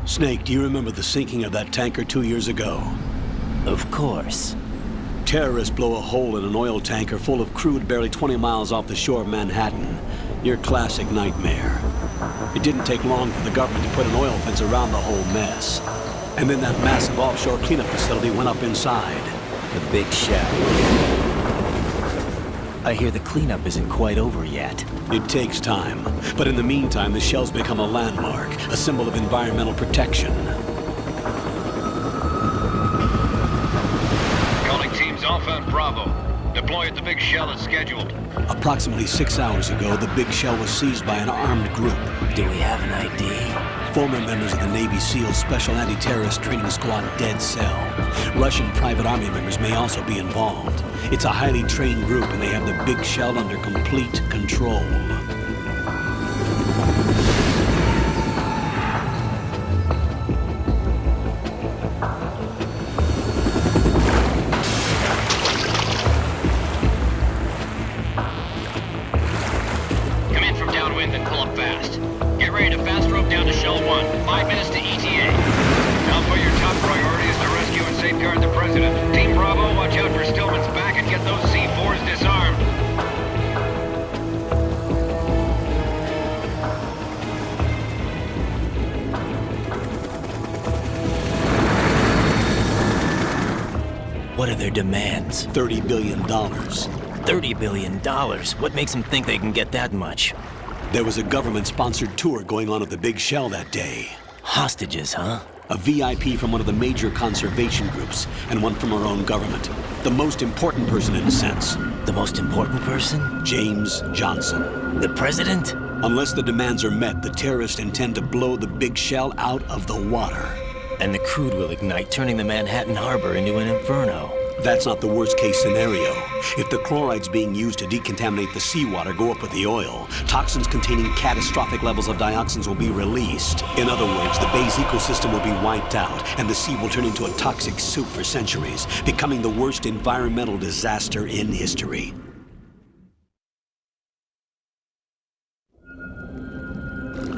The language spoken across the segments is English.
Snake, do you remember the sinking of that tanker 2 years ago? Of course. Terrorists blow a hole in an oil tanker full of crude barely 20 miles off the shore of Manhattan. Your classic nightmare. It didn't take long for the government to put an oil fence around the whole mess. And then that massive offshore cleanup facility went up inside. The big shell. I hear the cleanup isn't quite over yet. It takes time. But in the meantime, the shell's become a landmark, a symbol of environmental protection. Calling teams Alpha and Bravo. Deploy at the big shell as scheduled. Approximately 6 hours ago, the big shell was seized by an armed group. Do we have an ID? Former members of the Navy SEALs Special Anti-Terrorist Training Squad Dead Cell. Russian private army members may also be involved. It's a highly trained group and they have the big shell under complete control. Come in from downwind and pull up fast. Get ready to fast rope down to Shell 1. 5 minutes to ETA. Alpha, your top priority is to rescue and safeguard the President. Team Bravo, watch out for Stillman's back and get those C4s disarmed. What are their demands? $30 billion. $30 billion? What makes them think they can get that much? There was a government-sponsored tour going on at the big shell that day. Hostages, huh? A VIP from one of the major conservation groups, and one from our own government. The most important person in a sense. The most important person? James Johnson. The President? Unless the demands are met, the terrorists intend to blow the big shell out of the water. And the crude will ignite, turning the Manhattan Harbor into an inferno. That's not the worst-case scenario. If the chlorides being used to decontaminate the seawater go up with the oil, toxins containing catastrophic levels of dioxins will be released. In other words, the bay's ecosystem will be wiped out, and the sea will turn into a toxic soup for centuries, becoming the worst environmental disaster in history.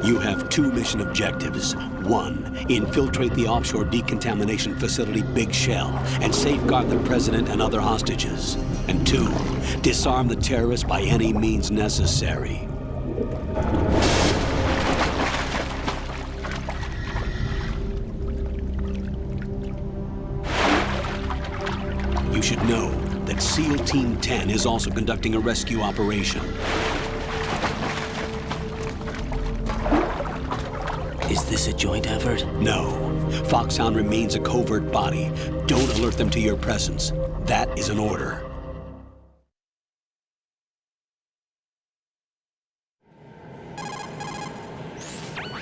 You have 2 mission objectives. 1, infiltrate the offshore decontamination facility Big Shell and safeguard the President and other hostages. And 2, disarm the terrorists by any means necessary. You should know that SEAL Team 10 is also conducting a rescue operation. Is this a joint effort? No. Foxhound remains a covert body. Don't alert them to your presence. That is an order.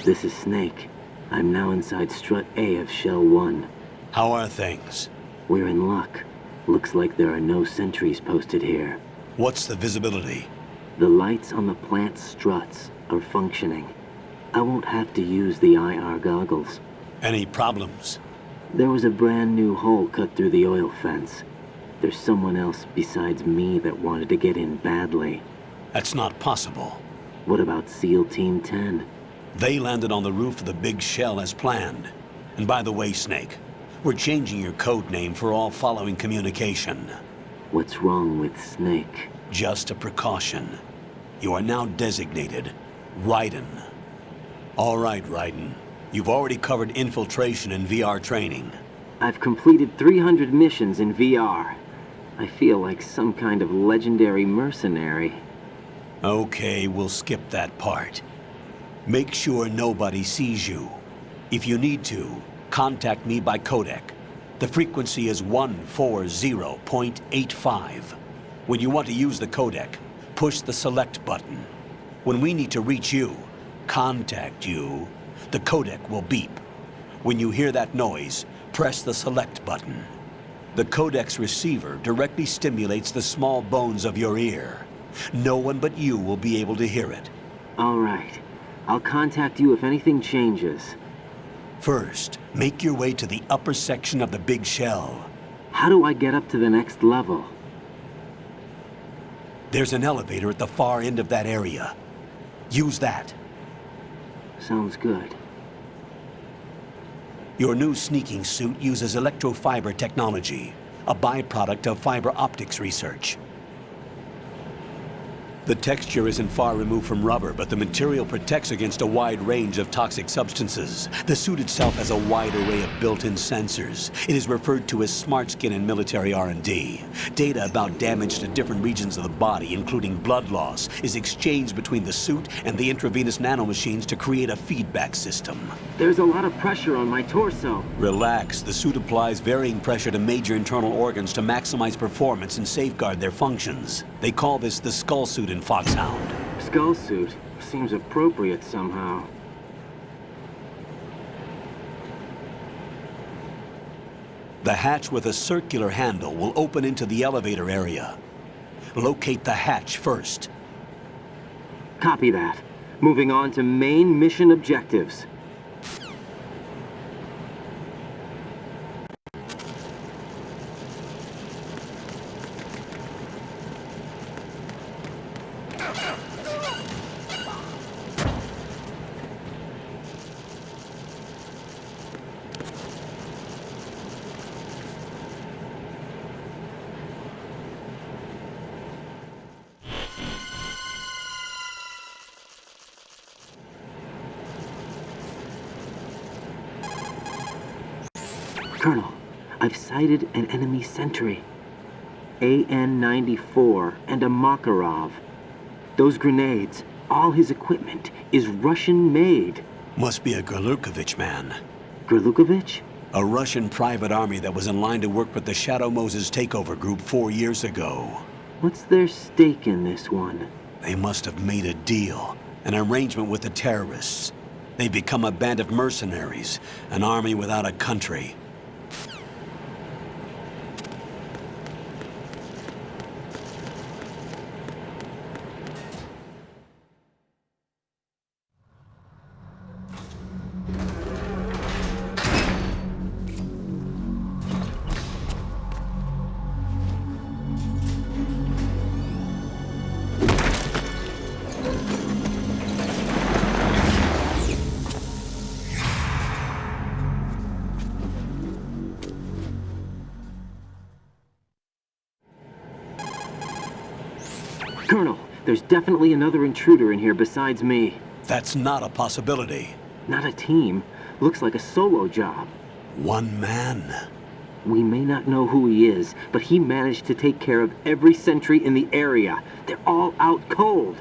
This is Snake. I'm now inside Strut A of Shell 1. How are things? We're in luck. Looks like there are no sentries posted here. What's the visibility? The lights on the plant's struts are functioning. I won't have to use the IR goggles. Any problems? There was a brand new hole cut through the oil fence. There's someone else besides me that wanted to get in badly. That's not possible. What about SEAL Team 10? They landed on the roof of the Big Shell as planned. And by the way, Snake, we're changing your code name for all following communication. What's wrong with Snake? Just a precaution. You are now designated Raiden. All right, Raiden. You've already covered infiltration and VR training. I've completed 300 missions in VR. I feel like some kind of legendary mercenary. Okay, we'll skip that part. Make sure nobody sees you. If you need to, contact me by codec. The frequency is 140.85. When you want to use the codec, push the select button. When we need to reach you, contact you, the codec will beep. When you hear that noise, press the select button. The codec's receiver directly stimulates the small bones of your ear. No one but you will be able to hear it. All right. I'll contact you if anything changes. First, make your way to the upper section of the Big Shell. How do I get up to the next level? There's an elevator at the far end of that area. Use that. Sounds good. Your new sneaking suit uses electrofiber technology, a byproduct of fiber optics research. The texture isn't far removed from rubber, but the material protects against a wide range of toxic substances. The suit itself has a wide array of built-in sensors. It is referred to as smart skin in military R&D. Data about damage to different regions of the body, including blood loss, is exchanged between the suit and the intravenous nanomachines to create a feedback system. There's a lot of pressure on my torso. Relax. The suit applies varying pressure to major internal organs to maximize performance and safeguard their functions. They call this the skull suit in Foxhound. Skull suit seems appropriate somehow. The hatch with a circular handle will open into the elevator area. Locate the hatch first. Copy that. Moving on to main mission objectives. Colonel, I've sighted an enemy sentry. AN-94 and a Makarov. Those grenades, all his equipment, is Russian-made. Must be a Gorlukovich man. Gorlukovich? A Russian private army that was in line to work with the Shadow Moses takeover group 4 years ago. What's their stake in this one? They must have made a deal, an arrangement with the terrorists. They've become a band of mercenaries, an army without a country. Colonel, there's definitely another intruder in here besides me. That's not a possibility. Not a team. Looks like a solo job. One man. We may not know who he is, but he managed to take care of every sentry in the area. They're all out cold.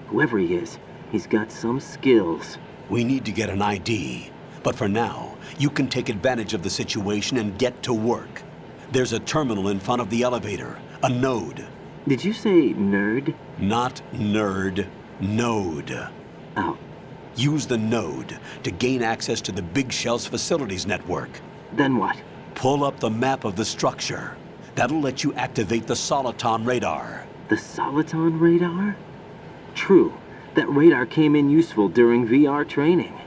Whoever he is, he's got some skills. We need to get an ID. But for now, you can take advantage of the situation and get to work. There's a terminal in front of the elevator, a node. Did you say nerd? Not nerd, node. Oh, Use the node to gain access to the Big Shell's facilities network. then what? Pull up the map of the structure. That'll let you activate the Soliton radar. The Soliton radar? True. That radar came in useful during VR training.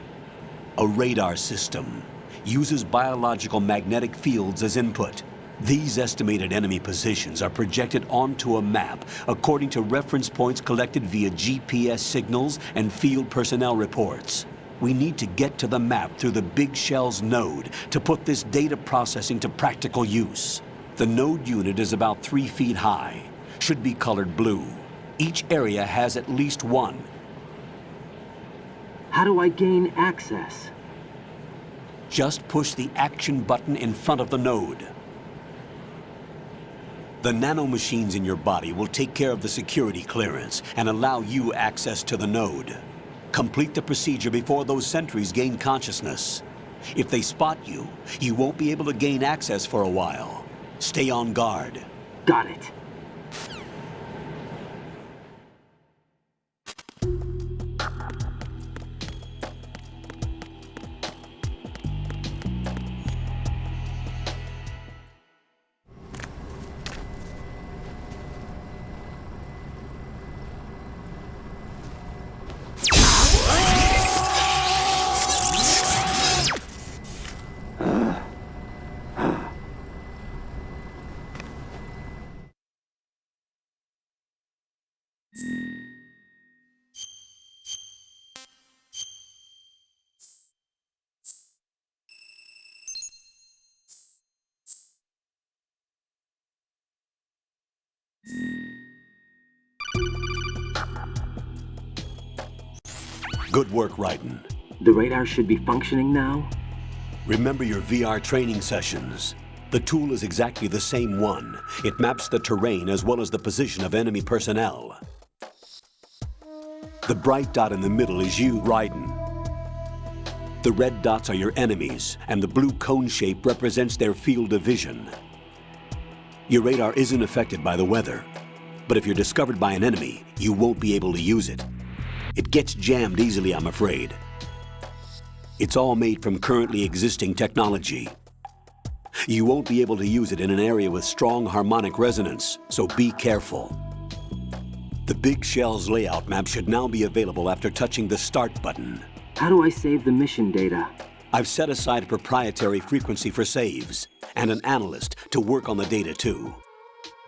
A radar system uses biological magnetic fields as input. These estimated enemy positions are projected onto a map according to reference points collected via GPS signals and field personnel reports. We need to get to the map through the Big Shell's node to put this data processing to practical use. The node unit is about 3 feet high, should be colored blue. Each area has at least one. How do I gain access? Just push the action button in front of the node. The nanomachines in your body will take care of the security clearance and allow you access to the node. Complete the procedure before those sentries gain consciousness. If they spot you, you won't be able to gain access for a while. Stay on guard. Got it. Good work, Raiden. The radar should be functioning now? Remember your VR training sessions. The tool is exactly the same one. It maps the terrain as well as the position of enemy personnel. The bright dot in the middle is you, Raiden. The red dots are your enemies, and the blue cone shape represents their field of vision. Your radar isn't affected by the weather, but if you're discovered by an enemy, you won't be able to use it. It gets jammed easily, I'm afraid. It's all made from currently existing technology. You won't be able to use it in an area with strong harmonic resonance, so be careful. The Big Shell's layout map should now be available after touching the Start button. How do I save the mission data? I've set aside a proprietary frequency for saves, and an analyst to work on the data too.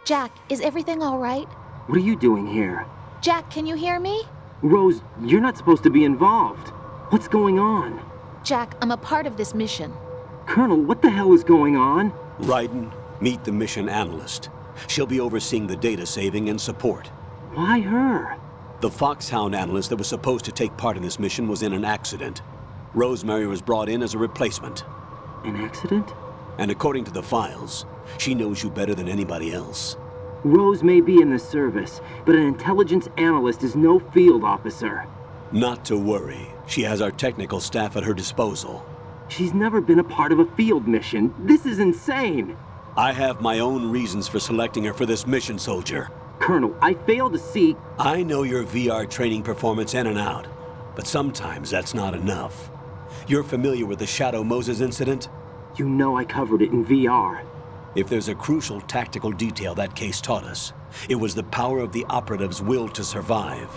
Jack, is everything all right? What are you doing here? Jack, can you hear me? Rose, you're not supposed to be involved. What's going on? Jack, I'm a part of this mission. Colonel, what the hell is going on? Raiden, meet the mission analyst. She'll be overseeing the data saving and support. Why her? The Foxhound analyst that was supposed to take part in this mission was in an accident. Rosemary was brought in as a replacement. An accident? And according to the files, she knows you better than anybody else. Rose may be in the service, but an intelligence analyst is no field officer. Not to worry. She has our technical staff at her disposal. She's never been a part of a field mission. This is insane. I have my own reasons for selecting her for this mission, soldier. Colonel, I fail to see... I know your VR training performance in and out, but sometimes that's not enough. You're familiar with the Shadow Moses incident? You know I covered it in VR. If there's a crucial tactical detail that case taught us, it was the power of the operative's will to survive.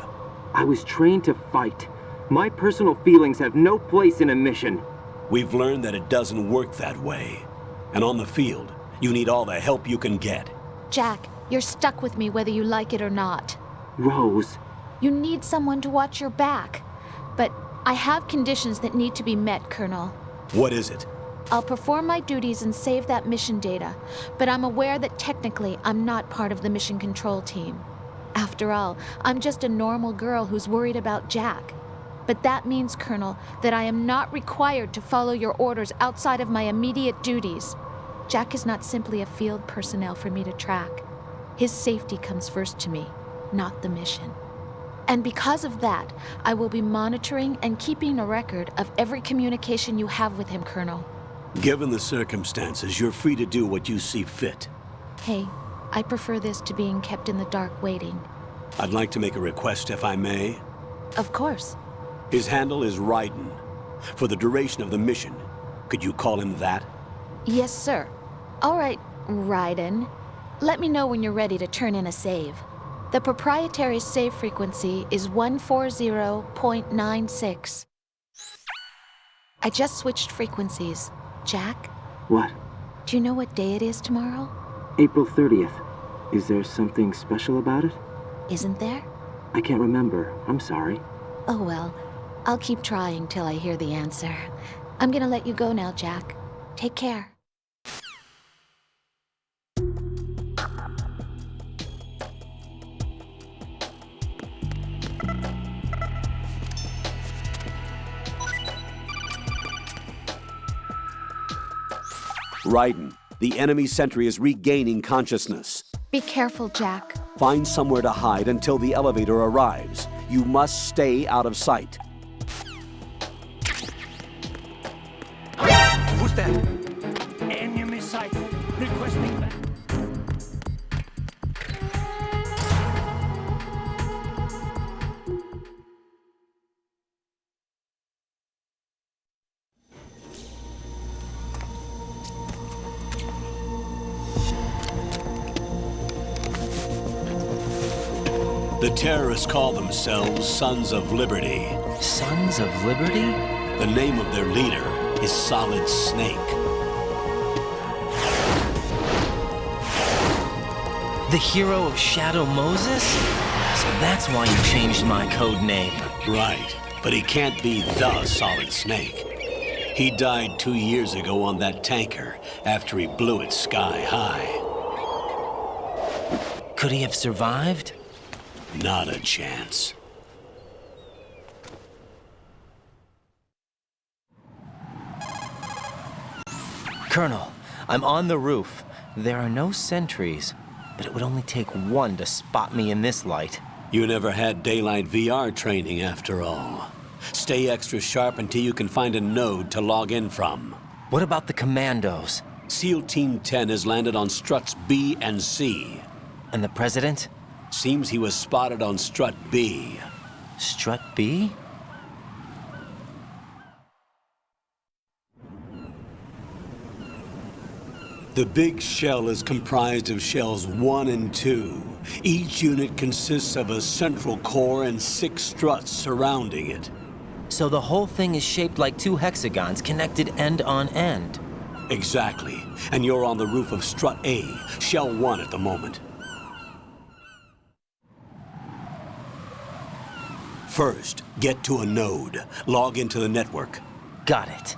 I was trained to fight. My personal feelings have no place in a mission. We've learned that it doesn't work that way. And on the field, you need all the help you can get. Jack, you're stuck with me whether you like it or not. Rose. You need someone to watch your back. But I have conditions that need to be met, Colonel. What is it? I'll perform my duties and save that mission data, but I'm aware that technically I'm not part of the mission control team. After all, I'm just a normal girl who's worried about Jack. But that means, Colonel, that I am not required to follow your orders outside of my immediate duties. Jack is not simply a field personnel for me to track. His safety comes first to me, not the mission. And because of that, I will be monitoring and keeping a record of every communication you have with him, Colonel. Given the circumstances, you're free to do what you see fit. Hey, I prefer this to being kept in the dark waiting. I'd like to make a request, if I may. Of course. His handle is Raiden. For the duration of the mission, could you call him that? Yes, sir. All right, Raiden. Let me know when you're ready to turn in a save. The proprietary save frequency is 140.96. I just switched frequencies. Jack? What? Do you know what day it is tomorrow? April 30th. Is there something special about it? Isn't there? I can't remember. I'm sorry. Oh well, I'll keep trying till I hear the answer. I'm gonna let you go now, Jack. Take care. Raiden, the enemy sentry is regaining consciousness. Be careful, Jack. Find somewhere to hide until the elevator arrives. You must stay out of sight. Who's that? Enemy sight. Requesting back. The terrorists call themselves Sons of Liberty. Sons of Liberty? The name of their leader is Solid Snake. The hero of Shadow Moses? So that's why you changed my code name. Right, but he can't be the Solid Snake. He died 2 years ago on that tanker after he blew it sky high. Could he have survived? Not a chance. Colonel, I'm on the roof. There are no sentries, but it would only take one to spot me in this light. You never had daylight VR training after all. Stay extra sharp until you can find a node to log in from. What about the commandos? SEAL Team 10 has landed on struts B and C. And the president? Seems he was spotted on strut B. Strut B? The big shell is comprised of shells 1 and 2. Each unit consists of a central core and 6 struts surrounding it. So the whole thing is shaped like 2 hexagons connected end on end. Exactly. And you're on the roof of strut A, shell 1 at the moment. First, get to a node. Log into the network. Got it.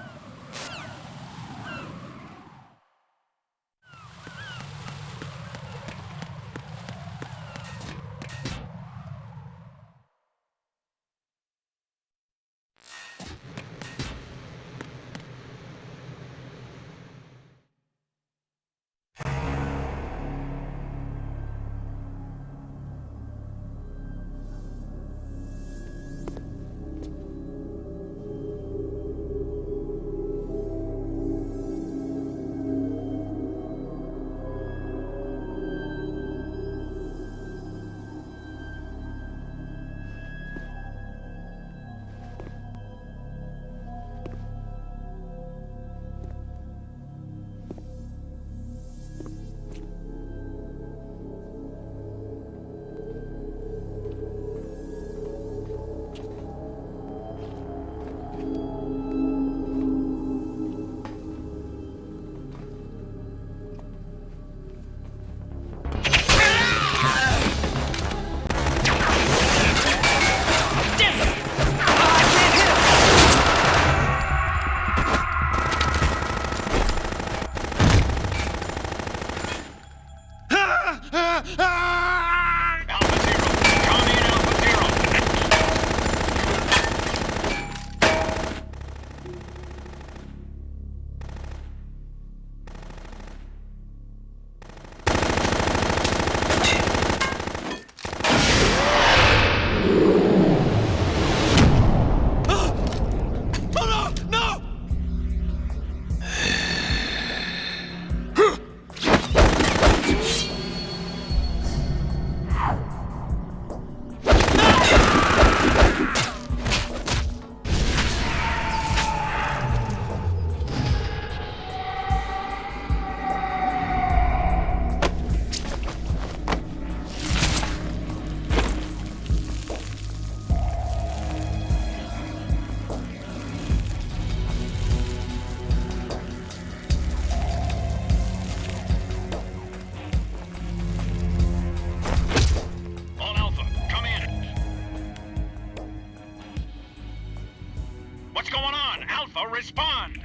What's going on? Alpha, respond!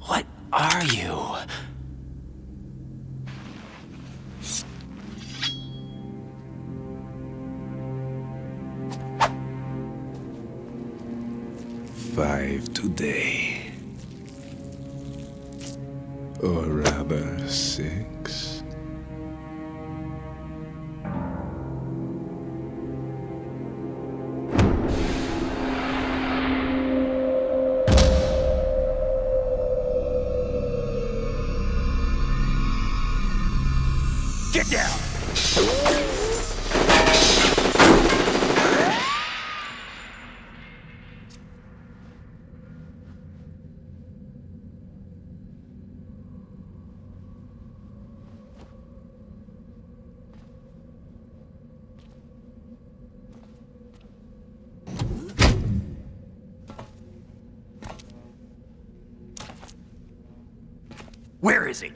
What are you? Five today. Or rather, 6. Get down! Where is he?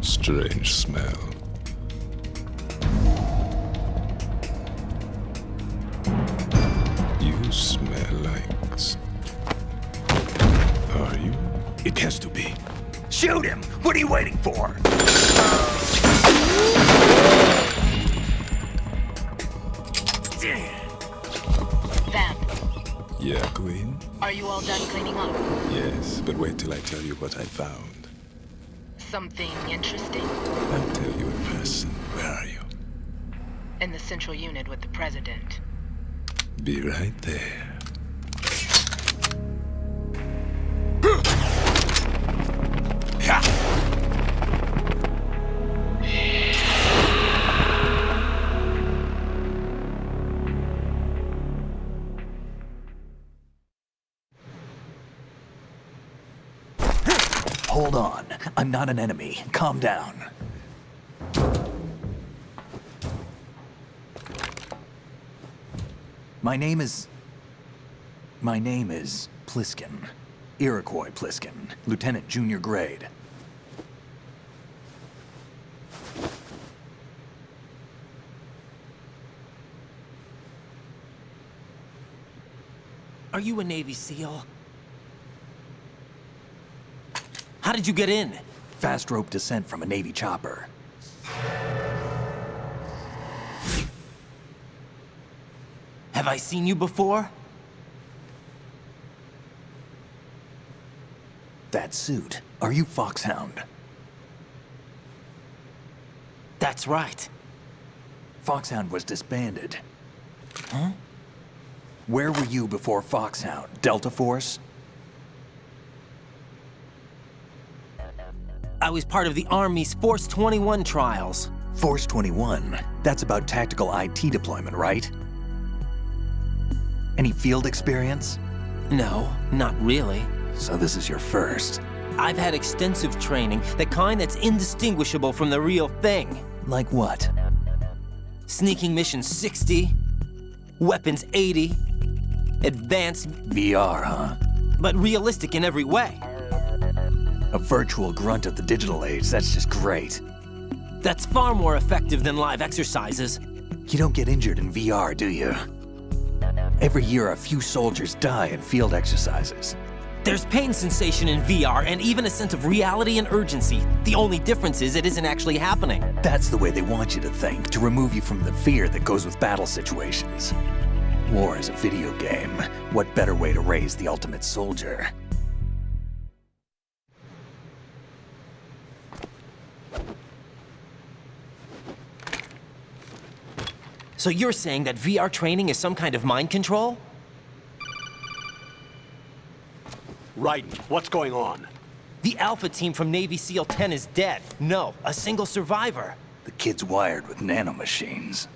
Strange smell. You smell like... Are you? It has to be. Shoot him! What are you waiting for? Vamp, Yeah, Queen? are you all done cleaning up? Yes, but wait till I tell you what I found. Something interesting? I'll tell you in person. Where are you? In the central unit with the president. Be right there. Hold on. I'm not an enemy. Calm down. My name is Pliskin. Iroquois Pliskin. Lieutenant Junior Grade. Are you a Navy SEAL? How did you get in? Fast rope descent from a Navy chopper. Have I seen you before? That suit. Are you Foxhound? That's right. Foxhound was disbanded. Huh? Where were you before Foxhound? Delta Force? I was part of the Army's Force 21 trials. Force 21? That's about tactical IT deployment, right? Any field experience? No, not really. So this is your first. I've had extensive training, the kind that's indistinguishable from the real thing. Like what? Sneaking mission 60, weapons 80, advanced, VR, huh? but realistic in every way. A virtual grunt of the digital age, that's just great. That's far more effective than live exercises. You don't get injured in VR, do you? Every year, a few soldiers die in field exercises. There's pain sensation in VR and even a sense of reality and urgency. The only difference is it isn't actually happening. That's the way they want you to think, to remove you from the fear that goes with battle situations. War is a video game. What better way to raise the ultimate soldier? So you're saying that VR training is some kind of mind control? Raiden, what's going on? The Alpha team from Navy SEAL 10 is dead. No, a single survivor. The kid's wired with nanomachines.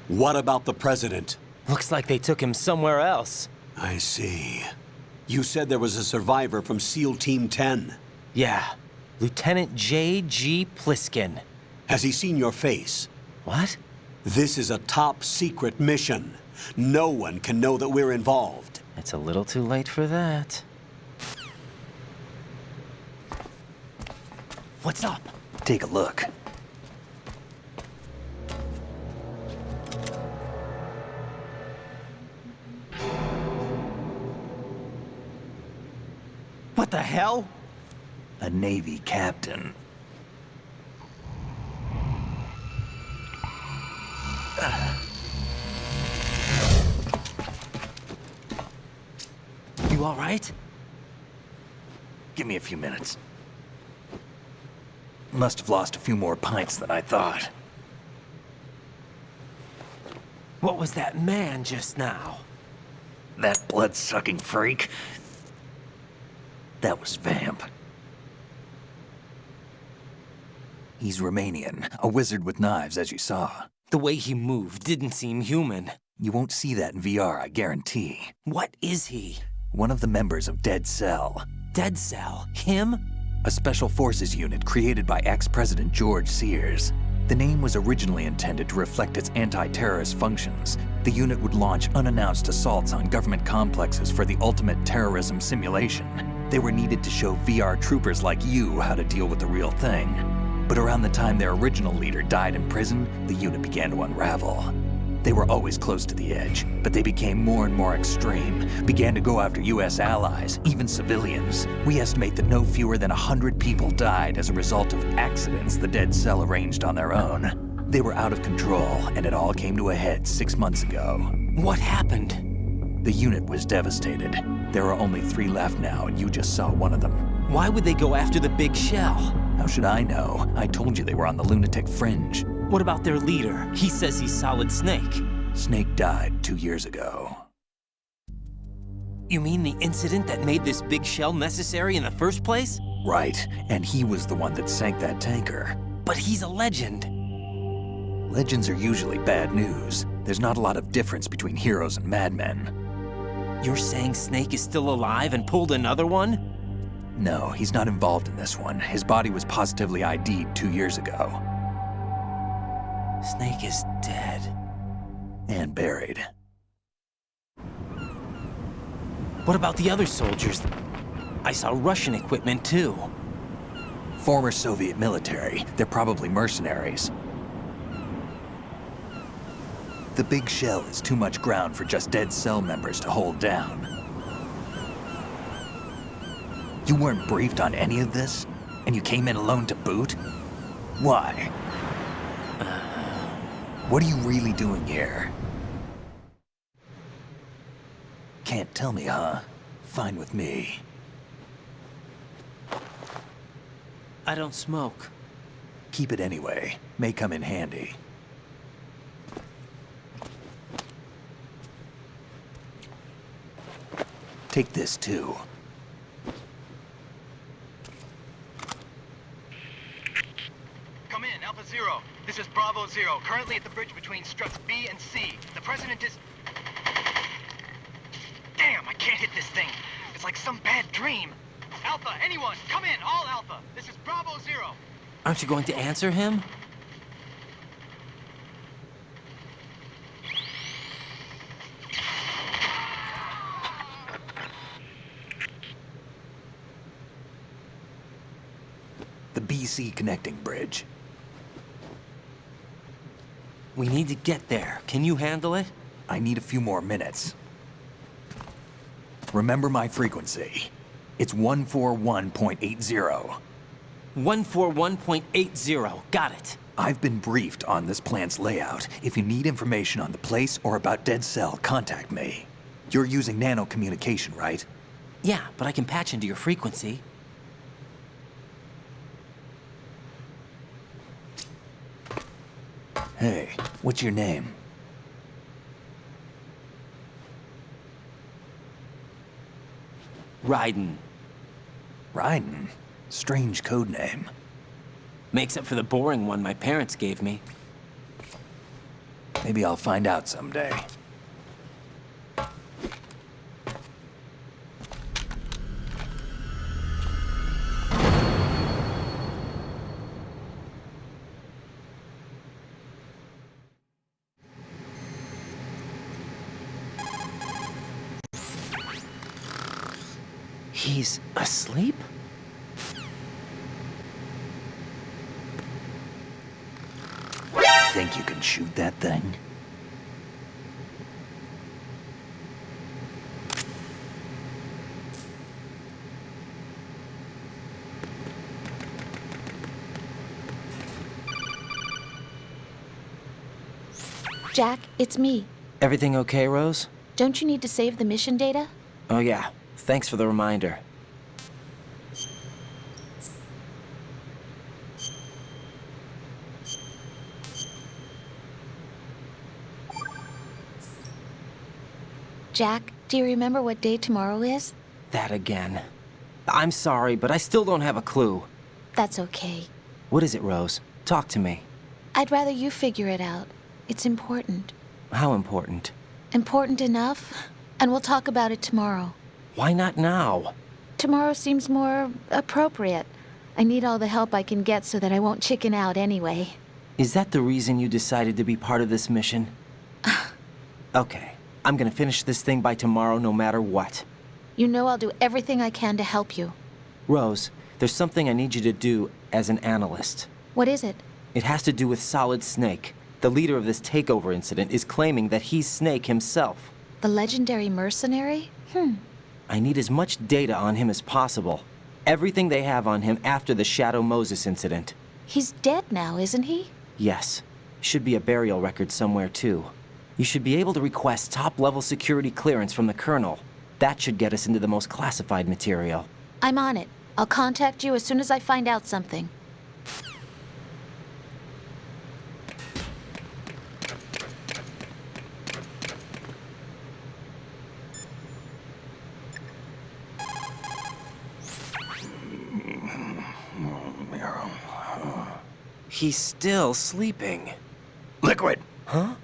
What about the president? Looks like they took him somewhere else. I see. You said there was a survivor from SEAL Team 10. Yeah, Lieutenant J.G. Pliskin. Has he seen your face? What? This is a top secret mission. No one can know that we're involved. It's a little too late for that. What's up? Take a look. What the hell? A Navy captain. You all right? Give me a few minutes. Must have lost a few more pints than I thought. What was that man just now? That blood-sucking freak? That was Vamp. He's Romanian, a wizard with knives, as you saw. The way he moved didn't seem human. You won't see that in VR, I guarantee. What is he? One of the members of Dead Cell. Dead Cell? Him? A special forces unit created by ex-President George Sears. The name was originally intended to reflect its anti-terrorist functions. The unit would launch unannounced assaults on government complexes for the ultimate terrorism simulation. They were needed to show VR troopers like you how to deal with the real thing. But around the time their original leader died in prison, the unit began to unravel. They were always close to the edge, but they became more and more extreme, began to go after US allies, even civilians. We estimate that no fewer than 100 people died as a result of accidents the Dead Cell arranged on their own. They were out of control, and it all came to a head 6 months ago. What happened? The unit was devastated. There are only 3 left now, and you just saw one of them. Why would they go after the big shell? How should I know? I told you they were on the lunatic fringe. What about their leader? He says he's Solid Snake. Snake died 2 years ago. You mean the incident that made this big shell necessary in the first place? Right, and he was the one that sank that tanker. But he's a legend. Legends are usually bad news. There's not a lot of difference between heroes and madmen. You're saying Snake is still alive and pulled another one? No, he's not involved in this one. His body was positively ID'd 2 years ago. Snake is dead. And buried. What about the other soldiers? I saw Russian equipment too. Former Soviet military. They're probably mercenaries. The big shell is too much ground for just Dead Cell members to hold down. You weren't briefed on any of this? And you came in alone to boot? Why? What are you really doing here? Can't tell me, huh? Fine with me. I don't smoke. Keep it anyway. May come in handy. Take this too. Come in, Alpha Zero. This is Bravo Zero, currently at the bridge between struts B and C. The President is... Damn, I can't hit this thing. It's like some bad dream. Alpha, anyone, come in, all Alpha. This is Bravo Zero. Aren't you going to answer him? The BC connecting bridge. We need to get there. Can you handle it? I need a few more minutes. Remember my frequency. It's 141.80. 141.80. Got it. I've been briefed on this plant's layout. If you need information on the place or about Dead Cell, contact me. You're using nano communication, right? Yeah, but I can patch into your frequency. Hey, what's your name? Raiden. Raiden? Strange code name. Makes up for the boring one my parents gave me. Maybe I'll find out someday. He's asleep? Think you can shoot that thing? Jack, it's me. Everything okay, Rose? Don't you need to save the mission data? Oh yeah, thanks for the reminder. Jack, do you remember what day tomorrow is? That again. I'm sorry, but I still don't have a clue. That's okay. What is it, Rose? Talk to me. I'd rather you figure it out. It's important. How important? Important enough? And we'll talk about it tomorrow. Why not now? Tomorrow seems more appropriate. I need all the help I can get so that I won't chicken out anyway. Is that the reason you decided to be part of this mission? Okay. I'm gonna finish this thing by tomorrow no matter what. You know I'll do everything I can to help you. Rose, there's something I need you to do as an analyst. What is it? It has to do with Solid Snake. The leader of this takeover incident is claiming that he's Snake himself. The legendary mercenary? I need as much data on him as possible. Everything they have on him after the Shadow Moses incident. He's dead now, isn't he? Yes. Should be a burial record somewhere, too. You should be able to request top-level security clearance from the Colonel. That should get us into the most classified material. I'm on it. I'll contact you as soon as I find out something. He's still sleeping. Liquid! Huh?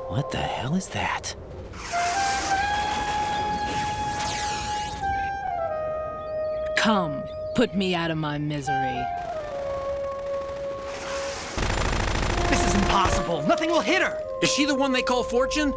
What the hell is that? Come, put me out of my misery. This is impossible. Nothing will hit her. Is she the one they call Fortune?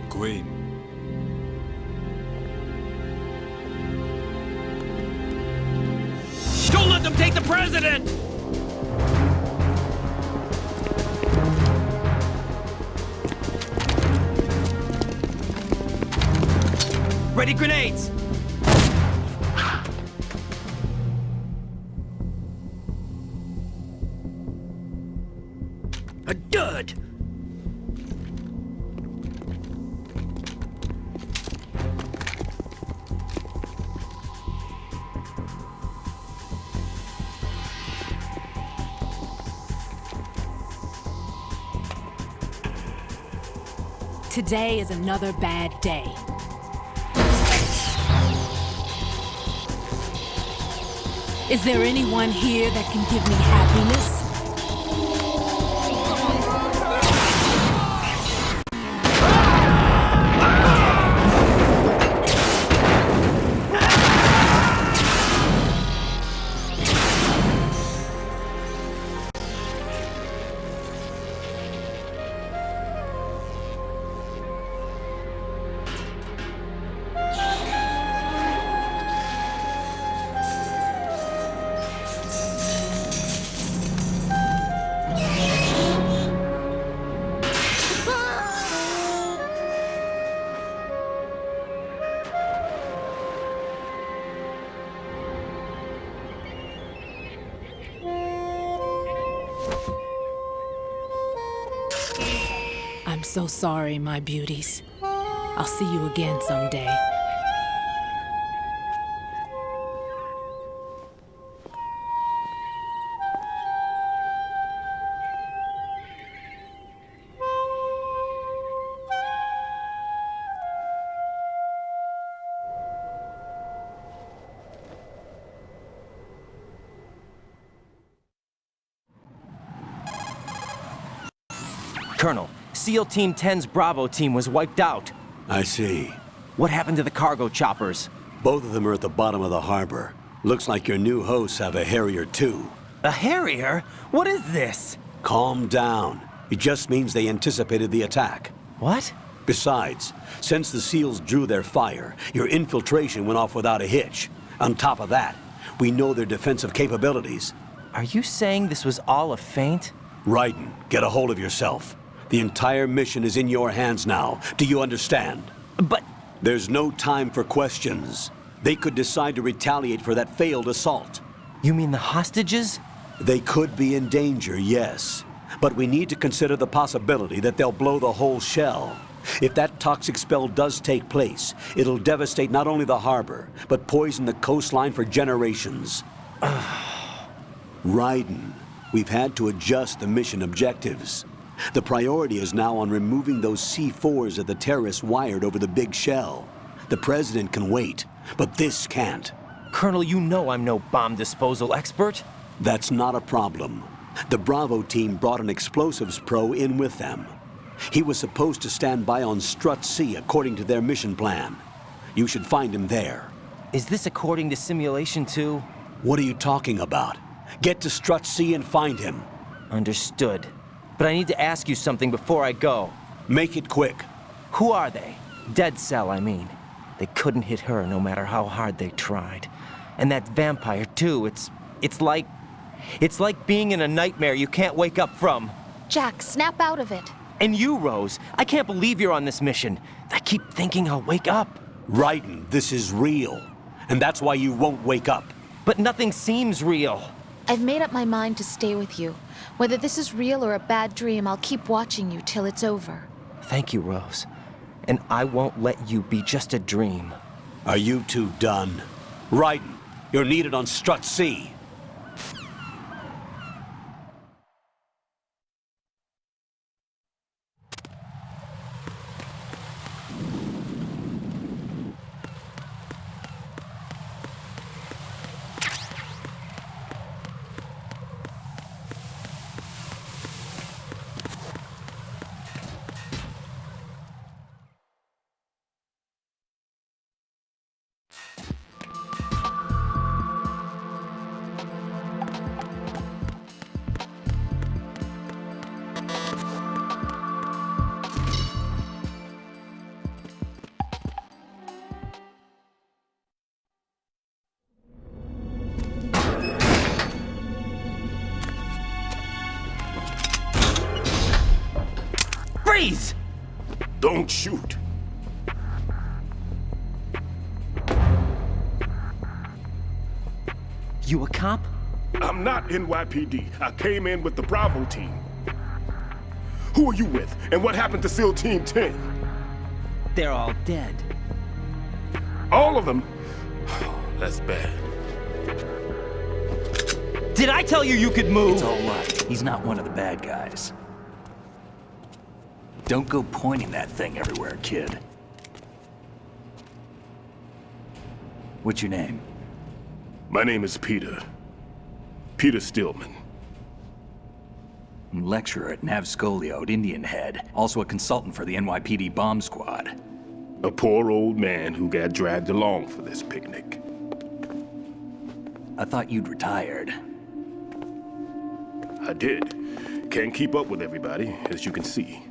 Queen. Don't let them take the president! Ready grenades! A dud! Today is another bad day. Is there anyone here that can give me happiness? so sorry, my beauties. I'll see you again someday. Colonel, SEAL Team 10's Bravo team was wiped out. I see. What happened to the cargo choppers? Both of them are at the bottom of the harbor. Looks like your new hosts have a Harrier too. A Harrier? What is this? Calm down. It just means they anticipated the attack. What? Besides, since the SEALs drew their fire, your infiltration went off without a hitch. On top of that, we know their defensive capabilities. Are you saying this was all a feint? Raiden, get a hold of yourself. The entire mission is in your hands now. Do you understand? But... There's no time for questions. They could decide to retaliate for that failed assault. You mean the hostages? They could be in danger, yes. But we need to consider the possibility that they'll blow the whole shell. If that toxic spell does take place, it'll devastate not only the harbor, but poison the coastline for generations. Raiden, we've had to adjust the mission objectives. The priority is now on removing those C4s that the terrorists wired over the big shell. The President can wait, but this can't. Colonel, you know I'm no bomb disposal expert. That's not a problem. The Bravo team brought an explosives pro in with them. He was supposed to stand by on Strut C according to their mission plan. You should find him there. Is this according to Simulation 2? What are you talking about? Get to Strut C and find him. Understood. But I need to ask you something before I go. Make it quick. Who are they? Dead Cell, I mean. They couldn't hit her no matter how hard they tried. And that vampire, too, it's like being in a nightmare you can't wake up from. Jack, snap out of it. And you, Rose, I can't believe you're on this mission. I keep thinking I'll wake up. Raiden, this is real. And that's why you won't wake up. But nothing seems real. I've made up my mind to stay with you. Whether this is real or a bad dream, I'll keep watching you till it's over. Thank you, Rose. And I won't let you be just a dream. Are you two done? Raiden, you're needed on Strut C. Freeze! Don't shoot. You a cop? I'm not NYPD. I came in with the Bravo team. Who are you with? And what happened to SEAL Team 10? They're all dead. All of them? That's bad. Did I tell you you could move? It's all right. He's not one of the bad guys. Don't go pointing that thing everywhere, kid. What's your name? My name is Peter. Peter Stillman. Lecturer at Nav Scolio at Indian Head. Also a consultant for the NYPD bomb squad. A poor old man who got dragged along for this picnic. I thought you'd retired. I did. Can't keep up with everybody, as you can see.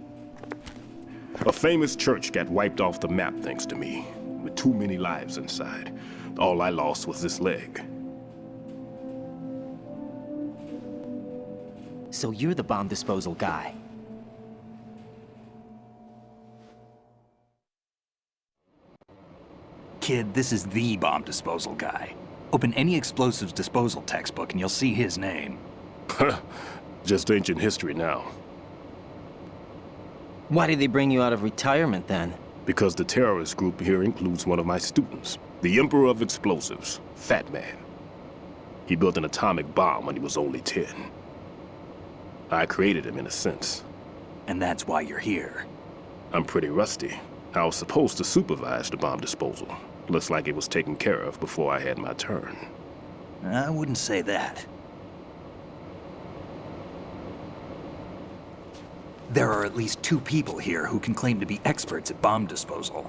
A famous church got wiped off the map thanks to me, with too many lives inside. All I lost was this leg. So you're the bomb disposal guy. Kid, this is the bomb disposal guy. Open any explosives disposal textbook and you'll see his name. Just ancient history now. Why did they bring you out of retirement then? Because the terrorist group here includes one of my students, the Emperor of Explosives, Fat Man. He built an atomic bomb when he was only 10. I created him in a sense. And that's why you're here. I'm pretty rusty. I was supposed to supervise the bomb disposal. Looks like it was taken care of before I had my turn. I wouldn't say that. There are at least 2 people here who can claim to be experts at bomb disposal.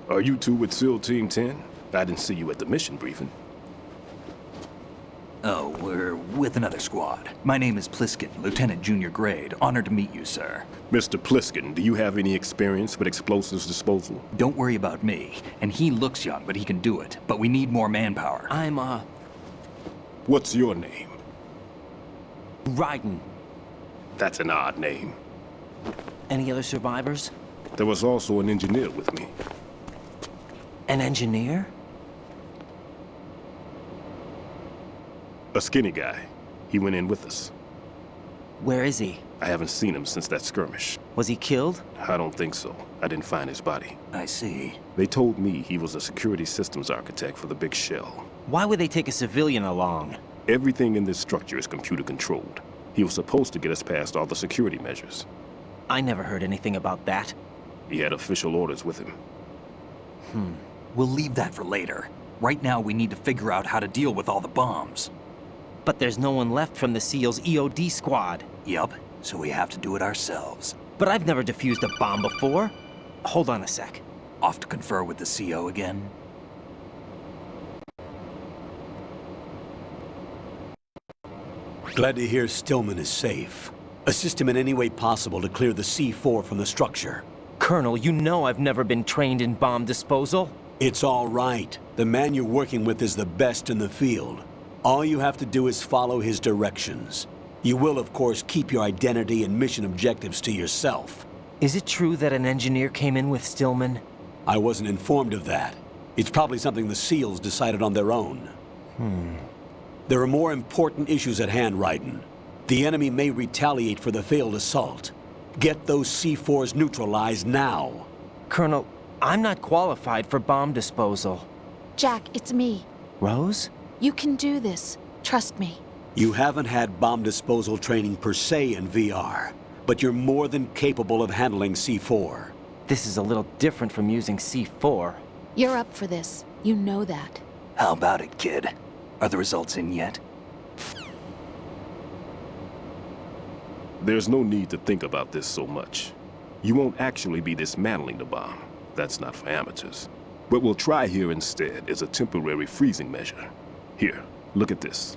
Are you two with SEAL Team 10? I didn't see you at the mission briefing. Oh, we're with another squad. My name is Pliskin, Lieutenant Junior Grade. Honored to meet you, sir. Mr. Pliskin, do you have any experience with explosives disposal? Don't worry about me. And he looks young, but he can do it. But we need more manpower. What's your name? Raiden. That's an odd name. Any other survivors? There was also an engineer with me. An engineer? A skinny guy. He went in with us. Where is he? I haven't seen him since that skirmish. Was he killed? I don't think so. I didn't find his body. I see. They told me he was a security systems architect for the big shell. Why would they take a civilian along? Everything in this structure is computer controlled. He was supposed to get us past all the security measures. I never heard anything about that. He had official orders with him. We'll leave that for later. Right now, we need to figure out how to deal with all the bombs. But there's no one left from the SEAL's EOD squad. Yup, so we have to do it ourselves. But I've never defused a bomb before. Hold on a sec. Off to confer with the CO again? Glad to hear Stillman is safe. Assist him in any way possible to clear the C4 from the structure. Colonel, you know I've never been trained in bomb disposal. It's all right. The man you're working with is the best in the field. All you have to do is follow his directions. You will, of course, keep your identity and mission objectives to yourself. Is it true that an engineer came in with Stillman? I wasn't informed of that. It's probably something the SEALs decided on their own. There are more important issues at hand, Raiden. The enemy may retaliate for the failed assault. Get those C4s neutralized now. Colonel, I'm not qualified for bomb disposal. Jack, it's me. Rose? You can do this. Trust me. You haven't had bomb disposal training per se in VR, but you're more than capable of handling C4. This is a little different from using C4. You're up for this. You know that. How about it, kid? Are the results in yet? There's no need to think about this so much. You won't actually be dismantling the bomb. That's not for amateurs. What we'll try here instead is a temporary freezing measure. Here, look at this.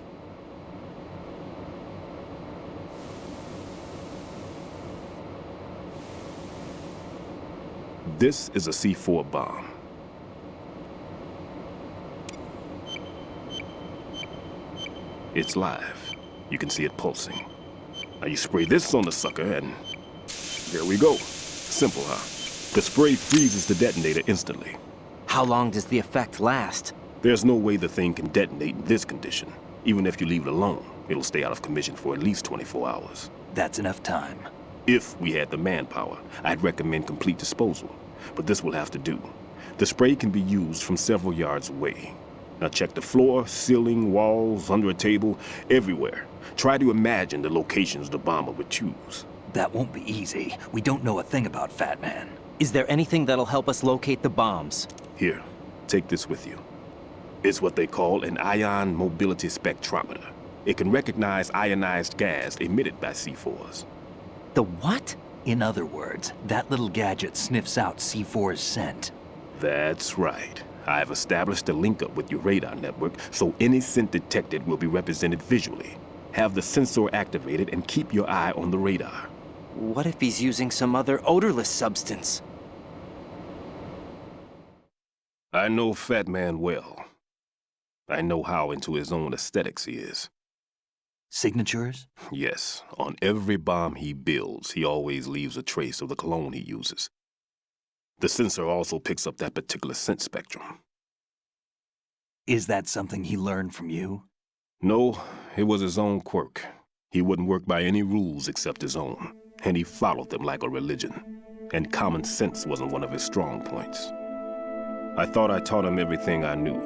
This is a C4 bomb. It's live. You can see it pulsing. Now you spray this on the sucker and there we go. Simple, huh? The spray freezes the detonator instantly. How long does the effect last? There's no way the thing can detonate in this condition. Even if you leave it alone, it'll stay out of commission for at least 24 hours. That's enough time. If we had the manpower, I'd recommend complete disposal. But this will have to do. The spray can be used from several yards away. Now check the floor, ceiling, walls, under a table, everywhere. Try to imagine the locations the bomber would choose. That won't be easy. We don't know a thing about Fat Man. Is there anything that'll help us locate the bombs? Here, take this with you. It's what they call an ion mobility spectrometer. It can recognize ionized gas emitted by C4s. The what? In other words, that little gadget sniffs out C4's scent. That's right. I've established a link up with your radar network, so any scent detected will be represented visually. Have the sensor activated and keep your eye on the radar. What if he's using some other odorless substance? I know Fat Man well. I know how into his own aesthetics he is. Signatures? Yes. On every bomb he builds, he always leaves a trace of the cologne he uses. The sensor also picks up that particular scent spectrum. Is that something he learned from you? No, it was his own quirk. He wouldn't work by any rules except his own. and he followed them like a religion. And common sense wasn't one of his strong points. I thought I taught him everything I knew.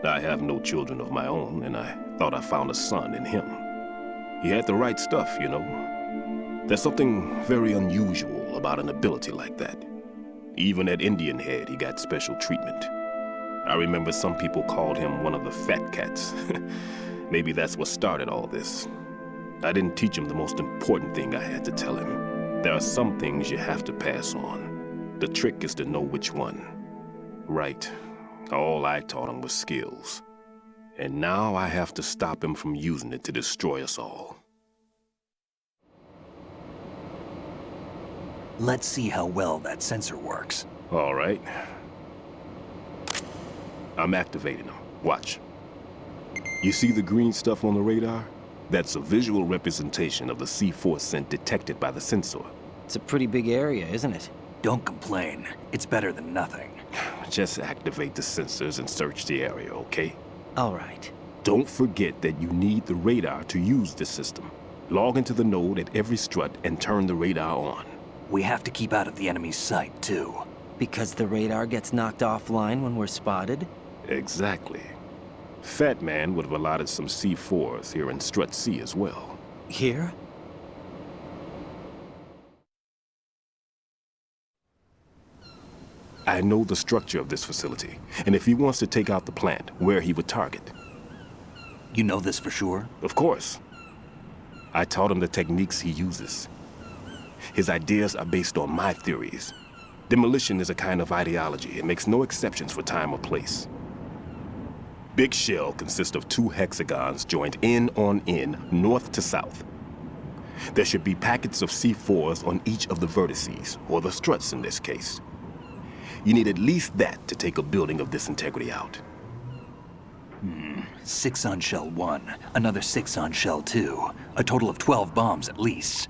I have no children of my own, and I thought I found a son in him. He had the right stuff, you know. There's something very unusual about an ability like that. Even at Indian Head, he got special treatment. I remember some people called him one of the fat cats. Maybe that's what started all this. I didn't teach him the most important thing I had to tell him. There are some things you have to pass on. The trick is to know which one. Right. All I taught him was skills. And now I have to stop him from using it to destroy us all. Let's see how well that sensor works. All right. I'm activating them. Watch. You see the green stuff on the radar? That's a visual representation of the C4 scent detected by the sensor. It's a pretty big area, isn't it? Don't complain. It's better than nothing. Just activate the sensors and search the area, okay? All right. Don't forget that you need the radar to use this system. Log into the node at every strut and turn the radar on. We have to keep out of the enemy's sight, too. Because the radar gets knocked offline when we're spotted? Exactly. Fat Man would have allotted some C4s here in Strut C as well. Here? I know the structure of this facility, and if he wants to take out the plant, where he would target. You know this for sure? Of course. I taught him the techniques he uses. His ideas are based on my theories. Demolition is a kind of ideology. It makes no exceptions for time or place. Big shell consists of 2 hexagons joined end on end, north to south. There should be packets of C4s on each of the vertices, or the struts in this case. You need at least that to take a building of this integrity out. 6 on shell 1, another 6 on shell 2. A total of 12 bombs at least.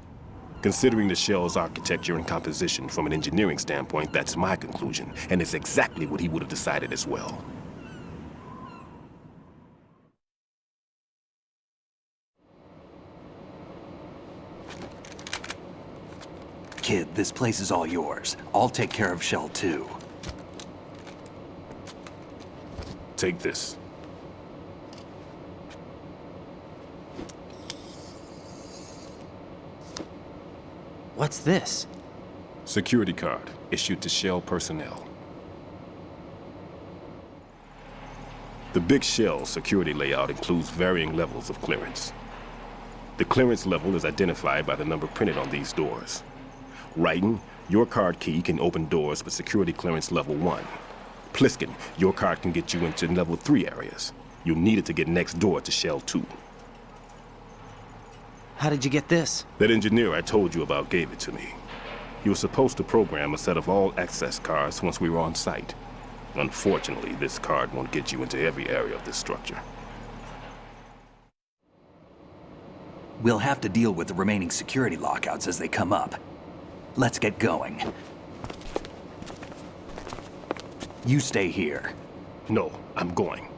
Considering the shell's architecture and composition from an engineering standpoint, that's my conclusion, and it's exactly what he would have decided as well. Kid, this place is all yours. I'll take care of shell 2. Take this. What's this? Security card issued to Shell personnel. The Big Shell security layout includes varying levels of clearance. The clearance level is identified by the number printed on these doors. Writing, your card key can open doors with security clearance level 1. Pliskin, your card can get you into level 3 areas. You'll need it to get next door to Shell 2. How did you get this? That engineer I told you about gave it to me. He was supposed to program a set of all access cards once we were on site. Unfortunately, this card won't get you into every area of this structure. We'll have to deal with the remaining security lockouts as they come up. Let's get going. You stay here. No, I'm going.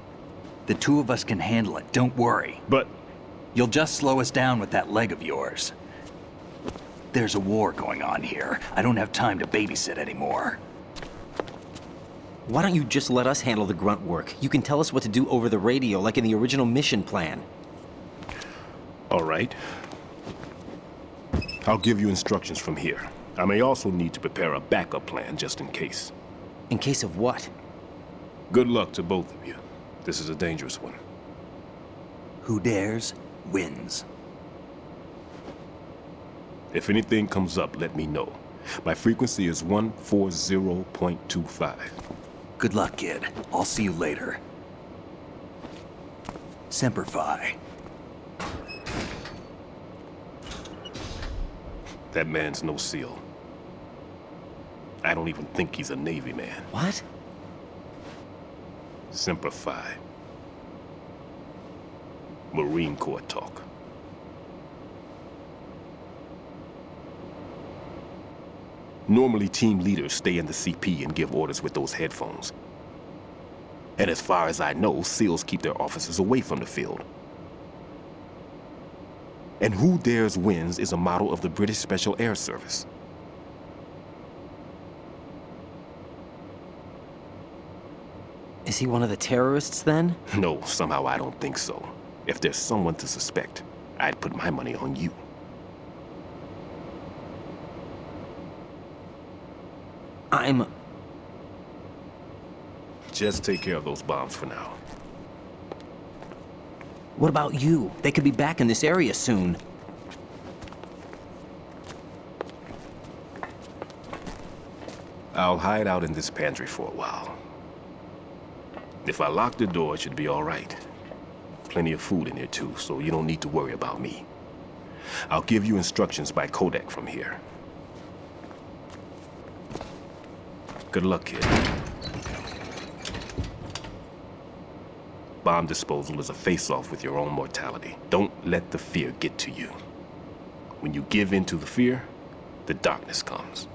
The 2 of us can handle it, don't worry. But... You'll just slow us down with that leg of yours. There's a war going on here. I don't have time to babysit anymore. Why don't you just let us handle the grunt work? You can tell us what to do over the radio, like in the original mission plan. All right. I'll give you instructions from here. I may also need to prepare a backup plan just in case. In case of what? Good luck to both of you. This is a dangerous one. Who dares, wins. If anything comes up, let me know. My frequency is 140.25. Good luck, kid. I'll see you later. Semper Fi. That man's no SEAL. I don't even think he's a Navy man. What? Semper Fi. Marine Corps talk. Normally, team leaders stay in the CP and give orders with those headphones. And as far as I know, SEALs keep their officers away from the field. And who dares wins is a model of the British Special Air Service. Is he one of the terrorists then? No, somehow I don't think so. If there's someone to suspect, I'd put my money on you. Just take care of those bombs for now. What about you? They could be back in this area soon. I'll hide out in this pantry for a while. If I lock the door, it should be all right. Plenty of food in here too, so you don't need to worry about me. I'll give you instructions by codec from here. Good luck, kid. Bomb disposal is a face-off with your own mortality. Don't let the fear get to you. When you give in to the fear, the darkness comes.